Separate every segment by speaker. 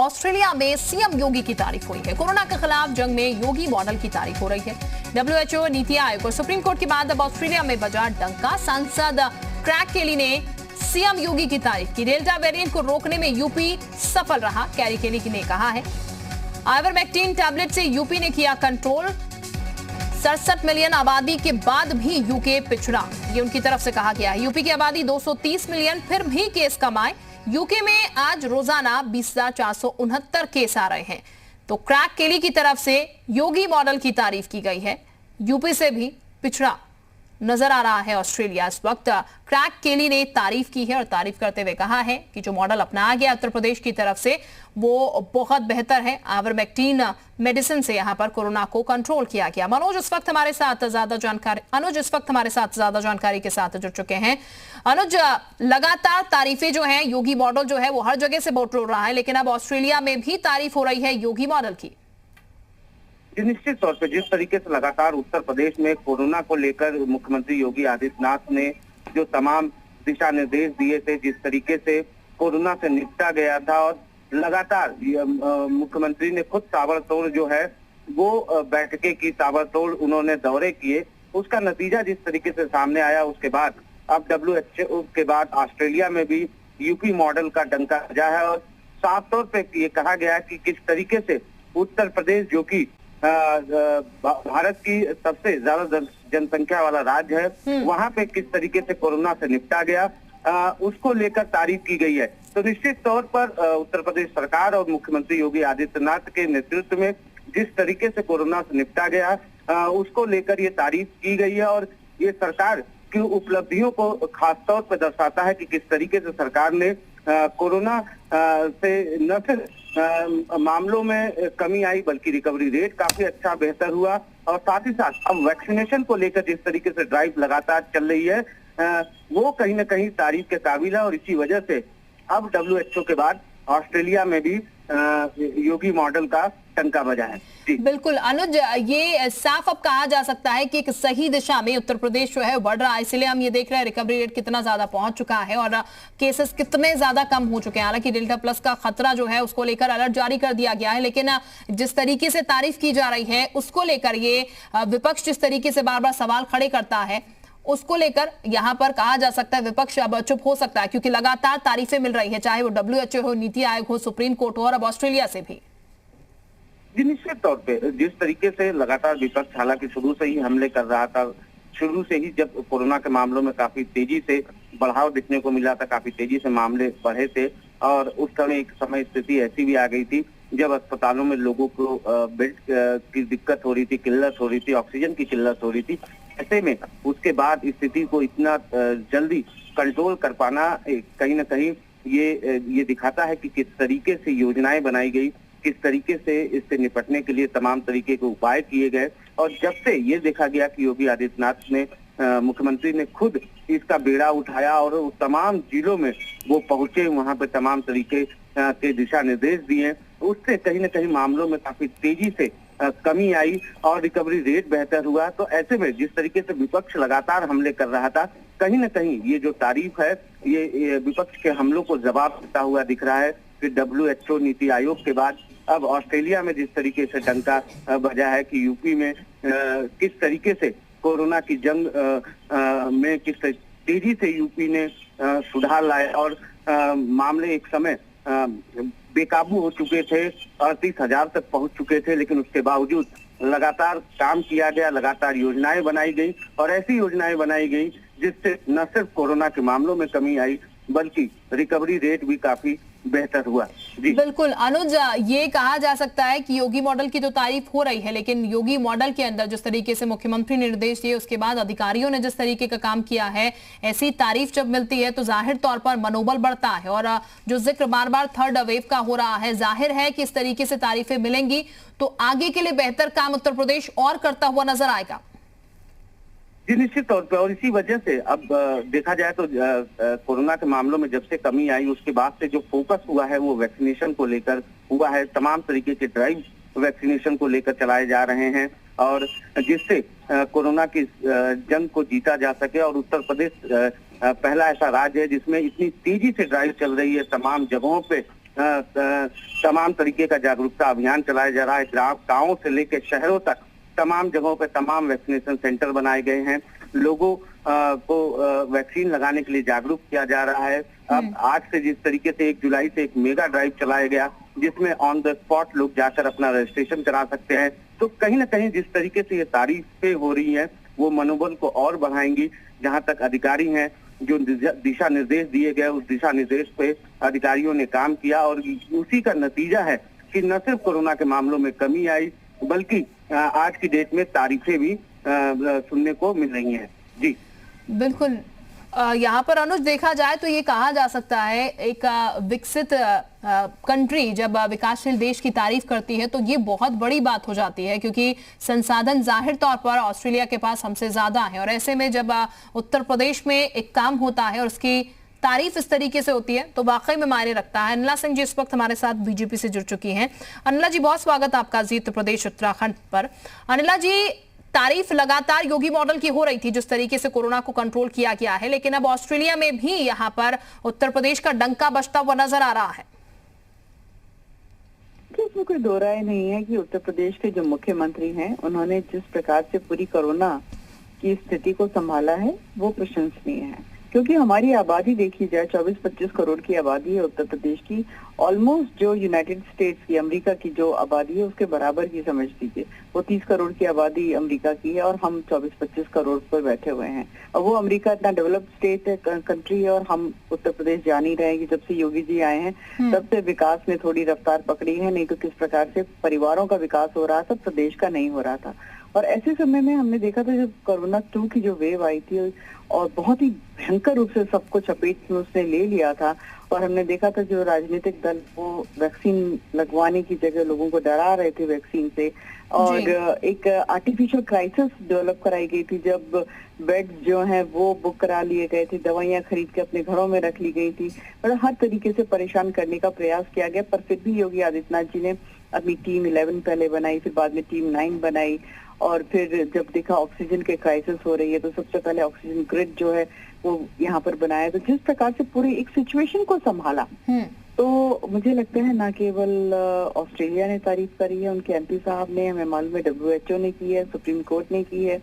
Speaker 1: Australia में CM योगी की तारीफ हुई है। कोरोना के खिलाफ जंग में योगी मॉडल की तारीफ हो रही है। WHO, नीति आयोग और सुप्रीम कोर्ट के बाद अब ऑस्ट्रेलिया में बजा डंका। सांसद क्रैक केली ने सीएम योगी की तारीफ की। डेल्टा वेरिएंट को रोकने में यूपी सफल रहा, कैरी केली ने कहा है। आइवरमेक्टिन टैबलेट से यूपी ने किया कंट्रोल। 67 मिलियन आबादी के बाद भी यूके पिछड़ा, ये उनकी तरफ से कहा गया है। यूपी की आबादी 230 मिलियन, फिर भी केस कम आए। यूके में आज रोजाना 20,469 केस आ रहे हैं। तो क्रैक केली की तरफ से योगी मॉडल की तारीफ की गई है। यूपी से भी पिछड़ा नजर आ रहा है ऑस्ट्रेलिया इस वक्त। क्रैक केली ने तारीफ की है और तारीफ करते हुए कहा है कि जो मॉडल अपनाया गया उत्तर प्रदेश की तरफ से वो बहुत बेहतर है। आइवरमेक्टिन मेडिसिन से यहां पर कोरोना को कंट्रोल किया गया। मनोज इस वक्त हमारे साथ ज्यादा जानकारी के साथ जुड़ चुके हैं। अनुज, लगातार तारीफें जो हैं योगी मॉडल जो है वो हर जगह से बोल रहा है, लेकिन अब ऑस्ट्रेलिया में भी तारीफ हो रही है योगी मॉडल की।
Speaker 2: निश्चित तौर पे जिस तरीके से लगातार उत्तर प्रदेश में कोरोना को लेकर मुख्यमंत्री योगी आदित्यनाथ ने जो तमाम दिशा निर्देश दिए थे, जिस तरीके से कोरोना से निपटा गया था और लगातार मुख्यमंत्री ने खुद ताबड़तोड़ जो है वो बैठकें की, ताबड़तोड़ उन्होंने दौरे किए, उसका नतीजा जिस तरीके से सामने आया, उसके बाद अब WHO के बाद ऑस्ट्रेलिया में भी यूपी मॉडल का डंका बजा है। और साफ तौर पे ये कहा गया है कि किस तरीके से उत्तर प्रदेश जो कि भारत की सबसे ज्यादा जनसंख्या वाला राज्य है, वहां पे किस तरीके से कोरोना से निपटा गया, उसको लेकर तारीफ की गई है। तो निश्चित तौर पर उत्तर प्रदेश सरकार और मुख्यमंत्री योगी आदित्यनाथ के नेतृत्व में जिस तरीके से कोरोना से निपटा गया, उसको लेकर ये तारीफ की गई है। और ये सरकार की उपलब्धियों को खासतौर पर दर्शाता है कि किस तरीके से सरकार ने कोरोना से न सिर्फ मामलों में कमी आई, बल्कि रिकवरी रेट काफी अच्छा बेहतर हुआ। और साथ ही साथ अब वैक्सीनेशन को लेकर जिस तरीके से ड्राइव लगातार चल रही है, वो कहीं ना कहीं तारीफ के काबिल है। और इसी वजह से अब WHO के बाद ऑस्ट्रेलिया में भी योगी मॉडल का टंका बजा है। जी
Speaker 1: बिल्कुल अनुज, ये साफ अब कहा जा सकता है कि एक सही दिशा में उत्तर प्रदेश जो है बढ़ रहा है। इसलिए हम ये देख रहे हैं रिकवरी रेट कितना ज्यादा पहुंच चुका है और केसेस कितने ज्यादा कम हो चुके हैं। हालांकि डेल्टा प्लस का खतरा जो है उसको लेकर अलर्ट जारी कर दिया गया है, लेकिन जिस तरीके से तारीफ की जा रही है उसको लेकर ये विपक्ष जिस तरीके से बार बार सवाल खड़े करता है, उसको लेकर यहां पर कहा जा सकता है विपक्ष अब चुप हो सकता है, क्योंकि लगातार तारीफें मिल रही है, चाहे वो WHO हो, नीति आयोग हो, सुप्रीम कोर्ट हो और अब ऑस्ट्रेलिया से भी।
Speaker 2: जी निश्चित तौर पे जिस तरीके से लगातार विपक्ष हालांकि शुरू से ही हमले कर रहा था, शुरू से ही जब कोरोना के मामलों में काफी तेजी से बढ़ाव दिखने को मिला था, काफी तेजी से मामले बढ़े थे और उस समय एक समय स्थिति ऐसी भी आ गई थी जब अस्पतालों में लोगों को बेड की दिक्कत हो रही थी, किल्लत हो रही थी, ऑक्सीजन की किल्लत हो रही थी। ऐसे में उसके बाद स्थिति को इतना जल्दी कंट्रोल कर पाना कहीं ना कहीं ये दिखाता है कि किस तरीके से योजनाएं बनाई गई, किस तरीके से इससे निपटने के लिए तमाम तरीके के उपाय किए गए। और जब से ये देखा गया कि योगी आदित्यनाथ ने मुख्यमंत्री ने खुद इसका बेड़ा उठाया और तमाम जिलों में वो पहुंचे, वहां पे तमाम तरीके के दिशा निर्देश दिए, उससे कहीं ना कहीं मामलों में काफी तेजी से कमी आई और रिकवरी रेट बेहतर हुआ। तो ऐसे में जिस तरीके से विपक्ष लगातार हमले कर रहा था, कहीं ना कहीं ये जो तारीफ है ये विपक्ष के हमलों को जवाब देता हुआ दिख रहा है। फिर WHO, नीति आयोग के बाद अब ऑस्ट्रेलिया में जिस तरीके से डंका बजा है कि यूपी में किस तरीके से कोरोना की जंग में किस तेजी से यूपी ने सुधार लाया और मामले एक समय बेकाबू हो चुके थे, 38,000 तक पहुंच चुके थे, लेकिन उसके बावजूद लगातार काम किया गया, लगातार योजनाएं बनाई गई और ऐसी योजनाएं बनाई गई जिससे न सिर्फ कोरोना के मामलों में कमी आई बल्कि रिकवरी रेट भी काफी बेहतर हुआ। जी
Speaker 1: बिल्कुल अनुज, ये कहा जा सकता है कि योगी मॉडल की तो तारीफ हो रही है, लेकिन योगी मॉडल के अंदर जिस तरीके से मुख्यमंत्री ने निर्देश दिए, उसके बाद अधिकारियों ने जिस तरीके का काम किया है, ऐसी तारीफ जब मिलती है तो जाहिर तौर पर मनोबल बढ़ता है। और जो जिक्र बार बार थर्ड वेव का हो रहा है, जाहिर है कि इस तरीके से तारीफें मिलेंगी तो आगे के लिए बेहतर काम उत्तर प्रदेश और करता हुआ नजर आएगा।
Speaker 2: जी निश्चित तौर पे, और इसी वजह से अब देखा जाए तो कोरोना के मामलों में जब से कमी आई उसके बाद से जो फोकस हुआ है वो वैक्सीनेशन को लेकर हुआ है। तमाम तरीके के ड्राइव वैक्सीनेशन को लेकर चलाए जा रहे हैं और जिससे कोरोना की जंग को जीता जा सके। और उत्तर प्रदेश पहला ऐसा राज्य है जिसमें इतनी तेजी से ड्राइव चल रही है, तमाम जगहों पे तमाम तरीके का जागरूकता अभियान चलाया जा रहा है। गाँव से लेकर शहरों तक तमाम जगहों पर तमाम वैक्सीनेशन सेंटर बनाए गए हैं। लोगों को वैक्सीन लगाने के लिए जागरूक किया जा रहा है। अब आज से जिस तरीके से 1 जुलाई से एक मेगा ड्राइव चलाया गया, जिसमें ऑन द स्पॉट लोग जाकर अपना रजिस्ट्रेशन करा सकते हैं, तो कहीं ना कहीं जिस तरीके से ये तारीफें हो रही हैं वो मनोबल को और बढ़ाएंगी। जहां तक अधिकारी हैं, जो दिशा निर्देश दिए गए उस दिशा निर्देश पे अधिकारियों ने काम किया और उसी का नतीजा है कि न सिर्फ कोरोना के मामलों में कमी आई, बल्कि आज की डेट में तारीफें भी सुनने को मिल रही हैं। जी
Speaker 1: बिल्कुल। यहाँ पर अनुज देखा जाए तो ये कहा जा सकता है एक विकसित कंट्री जब विकासशील देश की तारीफ करती है तो ये बहुत बड़ी बात हो जाती है, क्योंकि संसाधन जाहिर तौर पर ऑस्ट्रेलिया के पास हमसे ज्यादा है। और ऐसे में जब उत्तर प्रदेश में एक काम होता है और उसकी तारीफ इस तरीके से होती है तो वाकई में मायने रखता है। अनिला सिंह जी इस वक्त हमारे साथ बीजेपी से जुड़ चुकी हैं। अनिला जी, बहुत स्वागत आपका जी उत्तर प्रदेश उत्तराखंड पर। अनिला जी, तारीफ लगातार योगी मॉडल की हो रही थी जिस तरीके से कोरोना को कंट्रोल किया गया है, लेकिन अब ऑस्ट्रेलिया में भी यहां पर उत्तर प्रदेश का डंका बजता हुआ नजर आ रहा है।
Speaker 3: इसमें कोई दो राय नहीं है कि उत्तर प्रदेश के जो मुख्यमंत्री हैं उन्होंने जिस प्रकार से पूरी कोरोना की स्थिति को संभाला है वो प्रशंसनीय है। क्योंकि हमारी आबादी देखी जाए 24-25 करोड़ की आबादी है उत्तर प्रदेश की, ऑलमोस्ट जो यूनाइटेड स्टेट्स की, अमेरिका की जो आबादी है उसके बराबर की समझ लीजिए। वो 30 करोड़ की आबादी अमेरिका की है और हम 24-25 करोड़ पर बैठे हुए हैं। और वो अमेरिका इतना डेवलप्ड स्टेट है, कंट्री है, और हम उत्तर प्रदेश जान ही रहे हैं कि जब से योगी जी आए हैं तब से विकास ने थोड़ी रफ्तार पकड़ी है। नहीं तो किस प्रकार से परिवारों का विकास हो रहा था, प्रदेश का नहीं हो रहा था। और ऐसे समय में हमने देखा था जब कोरोना 2 की जो वेव आई थी और बहुत ही भयंकर रूप से सबको चपेट में उसने ले लिया था, और हमने देखा था जो राजनीतिक दल वो वैक्सीन लगवाने की जगह लोगों को डरा रहे थे वैक्सीन से, और एक आर्टिफिशियल क्राइसिस डेवलप कराई गई थी जब बेड्स जो हैं वो बुक करा लिए गए थे, दवाइयां खरीद के अपने घरों में रख ली गई थी, और हर तरीके से परेशान करने का प्रयास किया गया। पर फिर भी योगी आदित्यनाथ जी ने अपनी टीम 11 पहले बनाई, फिर बाद में टीम 9 बनाई, और फिर जब देखा ऑक्सीजन के क्राइसिस हो रही है तो सबसे पहले ऑक्सीजन ग्रिड जो है वो यहाँ पर बनाया। तो जिस प्रकार से पूरी एक सिचुएशन को संभाला, तो मुझे लगता है ना केवल ऑस्ट्रेलिया ने तारीफ करी है, उनके एमपी साहब ने, हमें मालूम है WHO ने की है, सुप्रीम कोर्ट ने की है,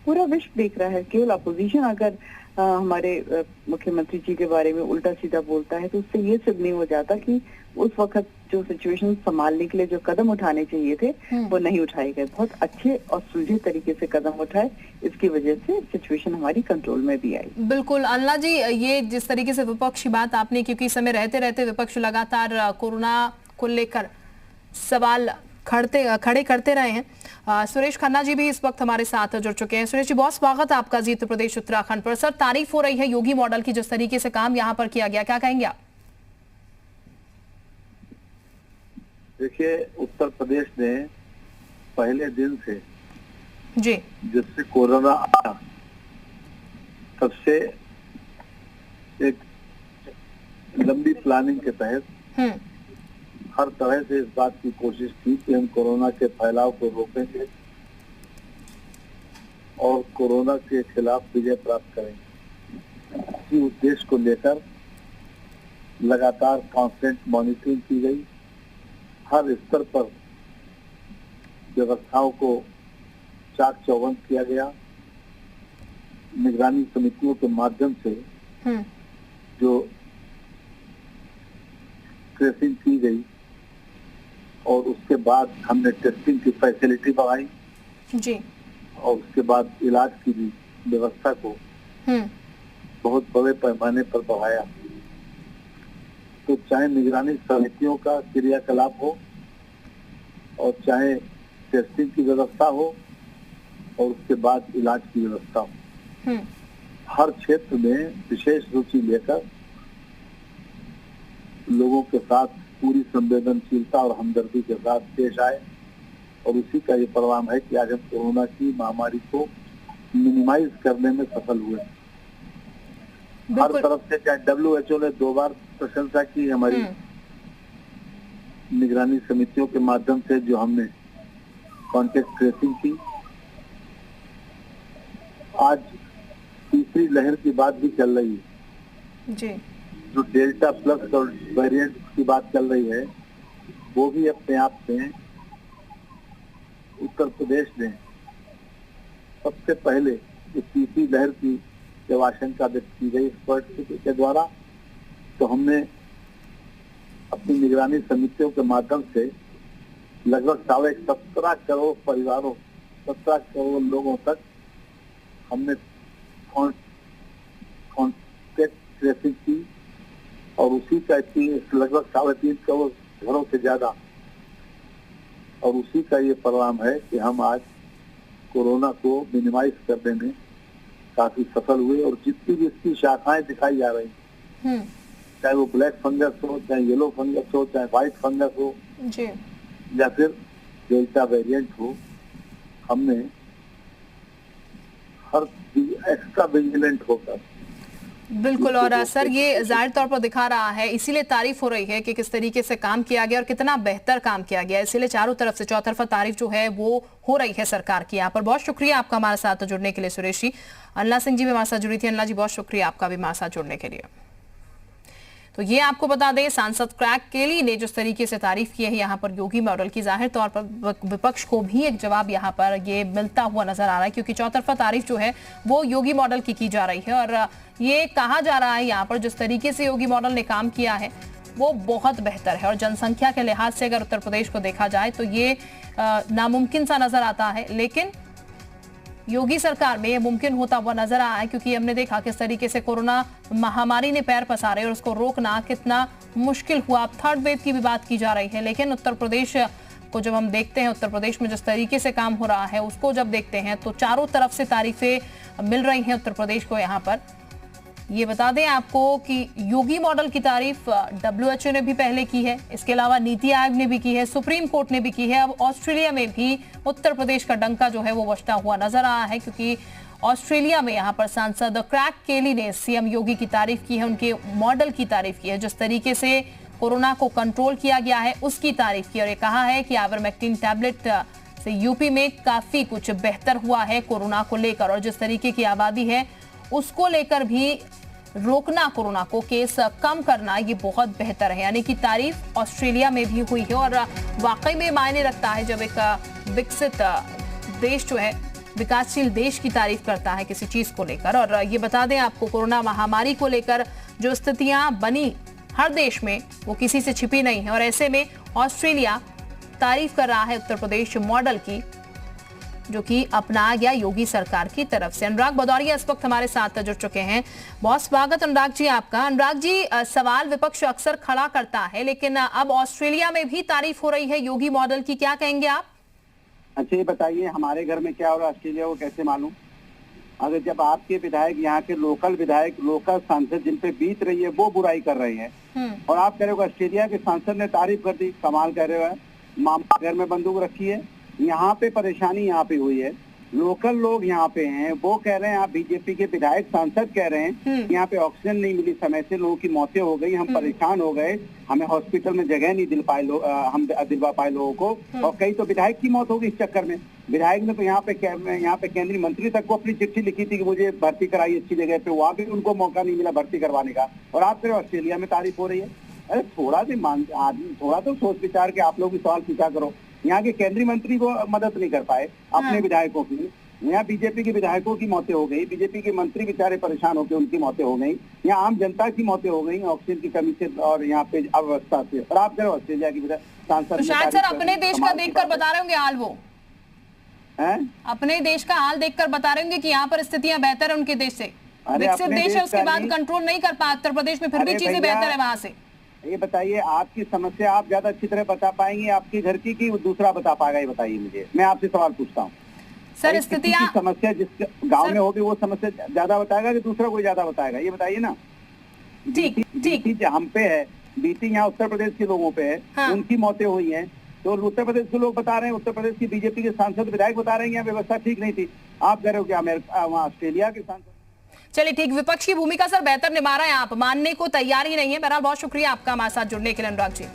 Speaker 3: पूरा विश्व देख रहा है। केवल अपोजिशन अगर हमारे मुख्यमंत्री जी के बारे में उल्टा सीधा बोलता है तो उससे ये सिद्ध नहीं हो जाता कि उस वक्त जो सिचुएशन संभालने के लिए जो कदम उठाने चाहिए थे वो नहीं उठाए गए। बहुत अच्छे और सुलझे तरीके से कदम उठाए, इसकी वजह से सिचुएशन हमारी कंट्रोल में भी आई।
Speaker 1: बिल्कुल अनिला जी, ये जिस तरीके से विपक्ष की बात आपने, क्योंकि इस समय रहते रहते विपक्ष लगातार कोरोना को लेकर सवाल खड़े करते रहे हैं। सुरेश खन्ना जी भी इस वक्त हमारे साथ जुड़ चुके हैं। सुरेश जी, बहुत स्वागत है आपका जी उत्तर प्रदेश उत्तराखंड पर। सर, तारीफ हो रही है योगी मॉडल की, जिस तरीके से काम यहाँ पर किया गया, क्या कहेंगे आप?
Speaker 4: देखिए, उत्तर प्रदेश ने पहले दिन से
Speaker 1: जी
Speaker 4: जब से कोरोना आया तब से एक लंबी प्लानिंग के तहत हर तरह से इस बात की कोशिश की कि हम कोरोना के फैलाव को रोकेंगे और कोरोना के खिलाफ विजय प्राप्त करेंगे। इसी उद्देश्य को लेकर लगातार कांस्टेंट मॉनिटरिंग की गई, हर स्तर पर व्यवस्थाओं को चाक चौबंद किया गया। निगरानी समितियों के माध्यम से जो ट्रेसिंग की गई और उसके बाद हमने टेस्टिंग की फैसिलिटी बढ़ाई
Speaker 1: जी, और
Speaker 4: उसके बाद इलाज की भी व्यवस्था को बहुत बड़े पैमाने पर बढ़ाया। तो चाहे निगरानी समितियों का क्रियाकलाप हो और चाहे टेस्टिंग की व्यवस्था हो और उसके बाद इलाज की व्यवस्था हो, हर क्षेत्र में विशेष रुचि लेकर लोगों के साथ पूरी संवेदनशीलता और हमदर्दी के साथ पेश आए, और उसी का ये परिणाम है कि आज हम कोरोना की महामारी को मिनिमाइज करने में सफल हुए। हर तरफ से चाहे WHO ने 2 बार प्रशंसा की हमारी निगरानी समितियों के माध्यम से जो हमने कॉन्टेक्ट ट्रेसिंग की। आज तीसरी लहर की बात भी चल रही है
Speaker 1: जी,
Speaker 4: जो डेल्टा प्लस और वेरिएंट की बात चल रही है, वो भी अपने आप में उत्तर प्रदेश में सबसे पहले इस तीसरी लहर की जब आशंका व्यक्त की गई एक्सपर्ट के द्वारा, तो हमने अपनी निगरानी समितियों के माध्यम से लगभग 17.5 करोड़ परिवारों, 17 करोड़ लोगों तक हमने कॉन्टेक्ट ट्रेसिंग की और उसी का लगभग 3.5 करोड़ घरों से ज्यादा, और उसी का ये परिणाम है कि हम आज कोरोना को मिनिमाइज करने में काफी सफल हुए। और जितनी भी इसकी शाखाएं दिखाई जा रही हैं, चाहे वो ब्लैक फंगस हो, चाहे येलो फंगस हो, चाहे व्हाइट फंगस हो
Speaker 1: जी,
Speaker 4: या फिर डेल्टा वेरिएंट हो, हमने हर एक्स्ट्रा विजिलेंट होकर
Speaker 1: बिल्कुल। और सर ये जाहिर तौर पर दिखा रहा है, इसीलिए तारीफ हो रही है कि किस तरीके से काम किया गया और कितना बेहतर काम किया गया, इसीलिए चारों तरफ से चौतरफा तारीफ जो है वो हो रही है सरकार की। यहाँ पर बहुत शुक्रिया आपका हमारे साथ जुड़ने के लिए सुरेश जी। अनला सिंह जी भी हमारे साथ जुड़ी थी। अनला जी बहुत शुक्रिया आपका भी हमारे साथ जुड़ने के लिए। तो ये आपको बता दें, सांसद क्रैक केली ने जिस तरीके से तारीफ की है यहाँ पर योगी मॉडल की, जाहिर तौर पर विपक्ष को भी एक जवाब यहाँ पर ये मिलता हुआ नजर आ रहा है, क्योंकि चौतरफा तारीफ जो है वो योगी मॉडल की जा रही है। और ये कहा जा रहा है यहाँ पर जिस तरीके से योगी मॉडल ने काम किया है वो बहुत बेहतर है। और जनसंख्या के लिहाज से अगर उत्तर प्रदेश को देखा जाए तो ये नामुमकिन सा नजर आता है, लेकिन योगी सरकार में यह मुमकिन होता हुआ नजर आया है, क्योंकि हमने देखा किस तरीके से कोरोना महामारी ने पैर पसारे और उसको रोकना कितना मुश्किल हुआ। अब थर्ड वेव की भी बात की जा रही है, लेकिन उत्तर प्रदेश को जब हम देखते हैं, उत्तर प्रदेश में जिस तरीके से काम हो रहा है उसको जब देखते हैं तो चारों तरफ से तारीफें मिल रही हैं उत्तर प्रदेश को। यहाँ पर ये बता दें आपको कि योगी मॉडल की तारीफ WHO ने भी पहले की है, इसके अलावा नीति आयोग ने भी की है, सुप्रीम कोर्ट ने भी की है। अब ऑस्ट्रेलिया में भी उत्तर प्रदेश का डंका जो है वो बजता हुआ नजर आ रहा है, क्योंकि ऑस्ट्रेलिया में यहाँ पर सांसद क्रैक केली ने सीएम योगी की तारीफ की है, उनके मॉडल की तारीफ की है, जिस तरीके से कोरोना को कंट्रोल किया गया है उसकी तारीफ की, और ये कहा है कि आइवरमेक्टिन टैबलेट से यूपी में काफी कुछ बेहतर हुआ है कोरोना को लेकर, और जिस तरीके की आबादी है उसको लेकर भी रोकना, कोरोना को केस कम करना, ये बहुत बेहतर है। यानी कि तारीफ ऑस्ट्रेलिया में भी हुई है, और वाकई में मायने रखता है जब एक विकसित देश जो है, विकासशील देश की तारीफ करता है किसी चीज को लेकर। और ये बता दें आपको, कोरोना महामारी को लेकर जो स्थितियां बनी हर देश में वो किसी से छिपी नहीं है, और ऐसे में ऑस्ट्रेलिया तारीफ कर रहा है उत्तर प्रदेश मॉडल की, जो कि अपनाया गया योगी सरकार की तरफ से। अनुराग भदौरिया इस वक्त हमारे साथ जुड़ चुके हैं। बहुत स्वागत अनुराग जी आपका। अनुराग जी, सवाल विपक्ष अक्सर खड़ा करता है, लेकिन अब ऑस्ट्रेलिया में भी तारीफ हो रही है योगी मॉडल की, क्या कहेंगे आप?
Speaker 5: अच्छा, ये बताइए हमारे घर में क्या हो रहा है, ऑस्ट्रेलिया को कैसे मालूम? अगर जब आपके विधायक, यहाँ के लोकल विधायक, लोकल सांसद जिन पे बीत रही है वो बुराई कर रहे हैं, और आप कह रहे हो ऑस्ट्रेलिया के सांसद ने तारीफ कर दी, कमाल कह रहे हो। मामा घर में बंदूक रखी है, यहाँ पे परेशानी यहाँ पे हुई है, लोकल लोग यहाँ पे हैं, वो कह रहे हैं, आप बीजेपी के विधायक सांसद कह रहे हैं यहाँ पे ऑक्सीजन नहीं मिली समय से, लोगों की मौतें हो गई, हम परेशान हो गए, हमें हॉस्पिटल में जगह नहीं दिलवा पाए लोगों को, और कई तो विधायक की मौत हो गई इस चक्कर में। विधायक ने तो यहाँ पे केंद्रीय मंत्री तक को अपनी चिट्ठी लिखी थी कि मुझे भर्ती कराई अच्छी जगह पे, वहाँ भी उनको मौका नहीं मिला भर्ती करवाने का, और आप फिर ऑस्ट्रेलिया में तारीफ हो रही है। अरे थोड़ा तो सोच विचार के आप लोग भी सवाल पूछा करो। यहाँ के केंद्रीय मंत्री को मदद नहीं कर पाए अपने विधायकों की, यहाँ बीजेपी के विधायकों की मौतें हो गई, बीजेपी के मंत्री बेचारे परेशान होकर उनकी मौतें हो गई, यहाँ आम जनता की मौतें हो गई ऑक्सीजन की कमी से और यहाँ पे अव्यवस्था से। और आप करो ऑस्ट्रेलिया की सांसद,
Speaker 1: तो शायद सर अपने देश का देखकर बता रहे होंगे हाल, वो अपने देश का हाल देखकर बता रहे होंगे कि यहाँ पर स्थितियां बेहतर है उनके देश से, विकसित देश है, उसके बाद कंट्रोल नहीं कर पाया उत्तर प्रदेश में, फिर भी चीजें बेहतर है वहां से।
Speaker 5: ये बताइए आपकी समस्या आप ज्यादा अच्छी तरह बता पाएंगे आपके घर की कि दूसरा बता पाएगा, ये बताइए मुझे। मैं आपसे सवाल पूछता हूँ
Speaker 1: सर, स्थितियां
Speaker 5: समस्या जिस गांव में होगी वो समस्या ज्यादा बताएगा कि दूसरा कोई ज्यादा बताएगा, ये बताइए ना।
Speaker 1: ठीक
Speaker 5: हम पे है, बीती यहाँ उत्तर प्रदेश के लोगों पे है, हाँ। उनकी मौतें हुई हैं, तो उत्तर प्रदेश के लोग बता रहे हैं, उत्तर प्रदेश की बीजेपी के सांसद विधायक बता रहे हैं यहाँ व्यवस्था ठीक नहीं थी। आप कह रहे हो कि अमेरिका वहाँ ऑस्ट्रेलिया के सांसद।
Speaker 1: चलिए ठीक, विपक्ष की भूमिका सर बेहतर निभा रहे हैं, आप मानने को तैयार ही नहीं है। बहरहाल बहुत शुक्रिया आपका हमारे साथ जुड़ने के लिए अनुराग जी।